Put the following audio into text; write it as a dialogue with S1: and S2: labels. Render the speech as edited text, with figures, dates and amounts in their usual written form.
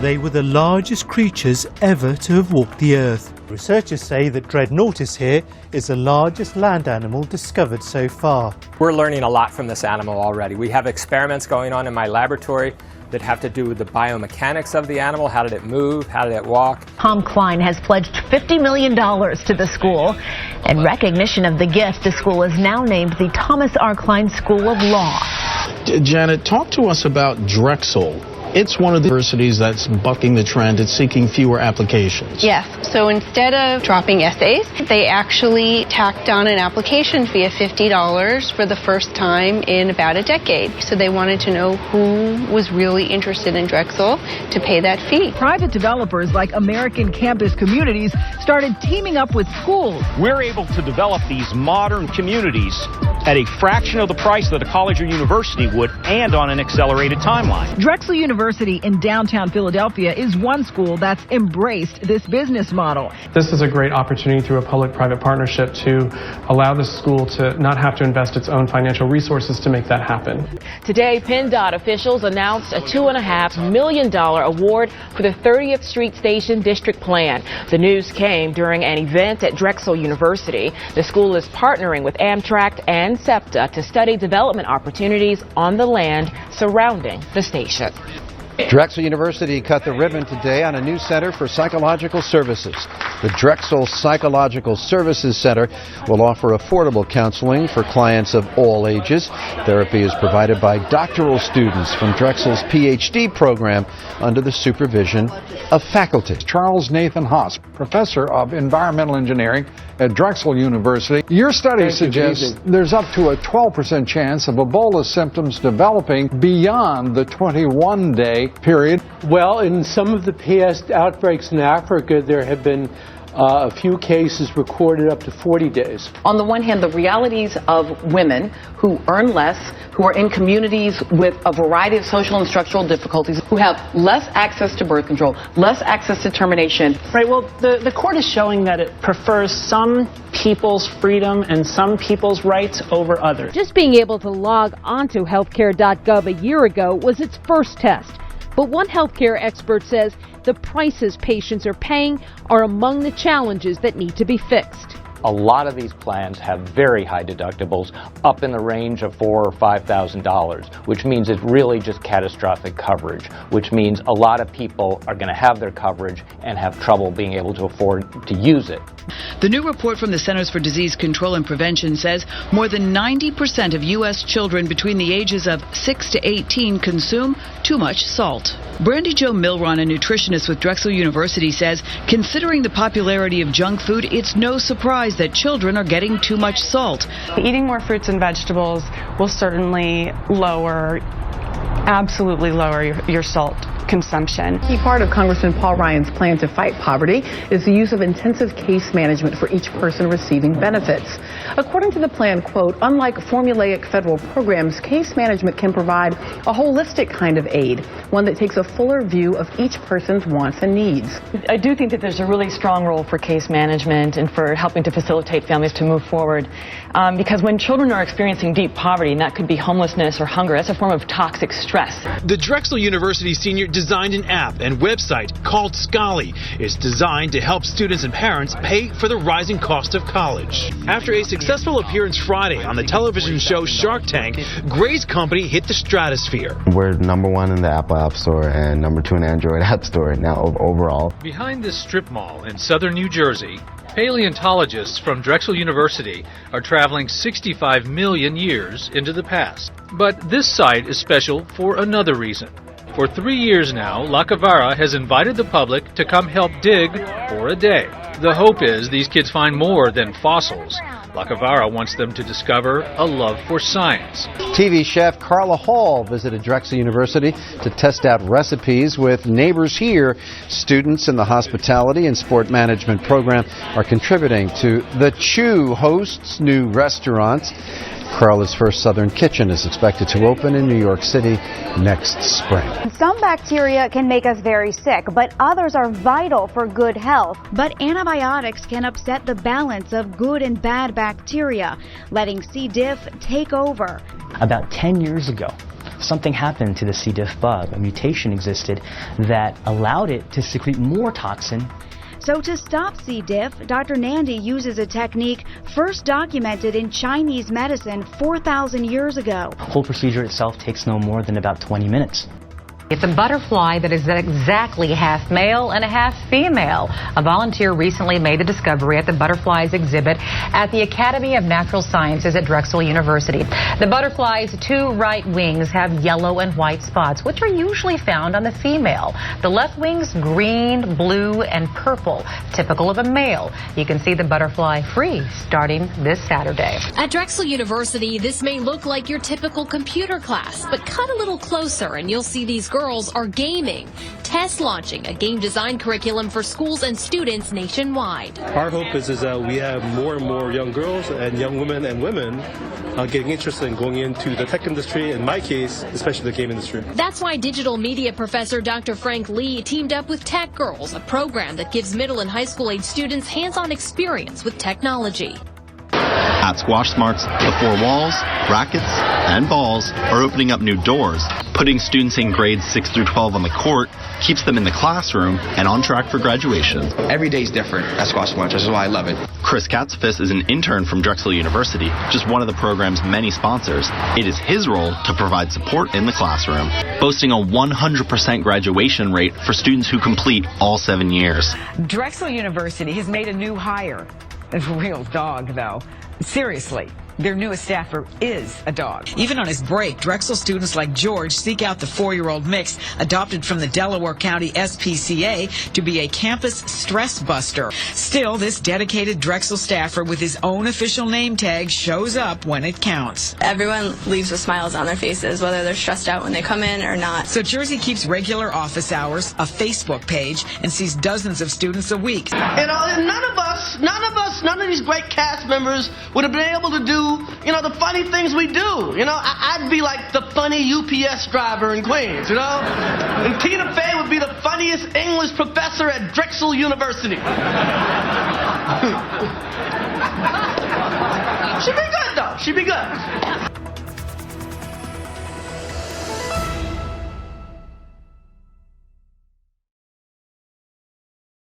S1: They were the largest creatures ever to have walked the earth. Researchers say that Dreadnoughtus here is the largest land animal discovered so far.
S2: We're learning a lot from this animal already. We have experiments going on in my laboratory that have to do with the biomechanics of the animal. How did it move? How did it walk?
S3: Tom Klein has pledged $50 million to the school. In recognition of the gift, the school is now named the Thomas R. Klein School of Law.
S4: Janet, talk to us about Drexel. It's one of the universities that's bucking the trend. It's seeking fewer applications.
S5: Yes. So instead of dropping essays, they actually tacked on an application fee of $50 for the first time in about a decade. So they wanted to know who was really interested in Drexel to pay that fee.
S6: Private developers like American Campus Communities started teaming up with schools.
S7: We're able to develop these modern communities at a fraction of the price that a college or university would and on an accelerated timeline.
S6: Drexel University in downtown Philadelphia is one school that's embraced this business model.
S8: This is a great opportunity through a public-private partnership to allow the school to not have to invest its own financial resources to make that happen.
S9: Today, PennDOT officials announced a $2.5 million award for the 30th Street Station District Plan. The news came during an event at Drexel University. The school is partnering with Amtrak and SEPTA to study development opportunities on the land surrounding the station.
S10: Drexel University cut the ribbon today on a new center for psychological services. The Drexel Psychological Services Center will offer affordable counseling for clients of all ages. Therapy is provided by doctoral students from Drexel's PhD program under the supervision of faculty.
S11: Charles Nathan Haas, professor of environmental engineering at Drexel University. Your study suggests there's up to a 12% chance of Ebola symptoms developing beyond the 21-day period.
S12: Well, in some of the past outbreaks in Africa, there have been a few cases recorded up to 40 days.
S13: On the one hand, the realities of women who earn less, who are in communities with a variety of social and structural difficulties, who have less access to birth control, less access to termination.
S14: Right, well, the court is showing that it prefers some people's freedom and some people's rights over others.
S15: Just being able to log onto healthcare.gov a year ago was its first test. But one healthcare expert says the prices patients are paying are among the challenges that need to be fixed.
S16: A lot of these plans have very high deductibles, up in the range of $4,000 or $5,000, which means it's really just catastrophic coverage, which means a lot of people are going to have their coverage and have trouble being able to afford to use it.
S17: The new report from the Centers for Disease Control and Prevention says more than 90% of U.S. children between the ages of 6 to 18 consume too much salt. Brandy Jo Milron, a nutritionist with Drexel University, says considering the popularity of junk food, it's no surprise that children are getting too much salt.
S18: Eating more fruits and vegetables will certainly absolutely lower your salt consumption.
S19: A key part of Congressman Paul Ryan's plan to fight poverty is the use of intensive case management for each person receiving benefits. According to the plan, quote, unlike formulaic federal programs, case management can provide a holistic kind of aid, one that takes a fuller view of each person's wants and needs.
S9: I do think that there's a really strong role for case management and for helping to facilitate families to move forward. Because when children are experiencing deep poverty, and that could be homelessness or hunger, that's a form of toxic stress.
S20: The Drexel University senior designed an app and website called Scholly. It's designed to help students and parents pay for the rising cost of college. After a successful appearance Friday on the television show Shark Tank, Gray's company hit the stratosphere.
S3: We're #1 in the Apple App Store and #2 in Android App Store now overall.
S2: Behind this strip mall in southern New Jersey, paleontologists from Drexel University are traveling 65 million years into the past. But this site is special for another reason. For 3 years now, La Cavara has invited the public to come help dig for a day. The hope is these kids find more than fossils. La Cavara wants them to discover a love for science.
S10: TV chef Carla Hall visited Drexel University to test out recipes with neighbors here. Students in the hospitality and sport management program are contributing to the Chew host's new restaurants. Carla's first Southern Kitchen is expected to open in New York City next spring.
S4: Some bacteria can make us very sick, but others are vital for good health. But antibiotics can upset the balance of good and bad bacteria, letting C. diff take over.
S6: About 10 years ago,
S21: something happened to the C. diff bug. A mutation existed that allowed it to secrete more toxin.
S4: So to stop C. diff, Dr. Nandi uses a technique first documented in Chinese medicine 4,000 years ago.
S21: The whole procedure itself takes no more than about 20 minutes.
S22: It's a butterfly that is exactly half male and half female. A volunteer recently made the discovery at the butterflies exhibit at the Academy of Natural Sciences at Drexel University. The butterfly's two right wings have yellow and white spots, which are usually found on the female. The left wing's green, blue, and purple, typical of a male. You can see the butterfly free starting this Saturday.
S23: At Drexel University, this may look like your typical computer class, but cut a little closer and you'll see these girls are gaming, test launching a game design curriculum for schools and students nationwide.
S24: Our hope is that we have more and more young girls and young women and women getting interested in going into the tech industry, in my case, especially the game industry.
S23: That's why digital media professor Dr. Frank Lee teamed up with Tech Girls, a program that gives middle and high school age students hands-on experience with technology.
S25: At Squash Smarts, the four walls, rackets, and balls are opening up new doors. Putting students in grades 6 through 12 on the court keeps them in the classroom and on track for graduation.
S26: Every day is different at Squash Smarts. This is why I love it.
S25: Chris Katzfis is an intern from Drexel University, just one of the program's many sponsors. It is his role to provide support in the classroom, boasting a 100% graduation rate for students who complete all 7 years.
S6: Drexel University has made a new hire. A real dog, though. Seriously. Their newest staffer is a dog.
S27: Even on his break, Drexel students like George seek out the 4-year-old mix adopted from the Delaware County SPCA to be a campus stress buster. Still, this dedicated Drexel staffer with his own official name tag shows up when it counts.
S28: Everyone leaves with smiles on their faces, whether they're stressed out when they come in or not.
S27: So Jersey keeps regular office hours, a Facebook page, and sees dozens of students a week.
S29: None of these great cast members would have been able to do, the funny things we do. I'd be like the funny UPS driver in Queens, And Tina Fey would be the funniest English professor at Drexel University. She'd be good, though. She'd be good.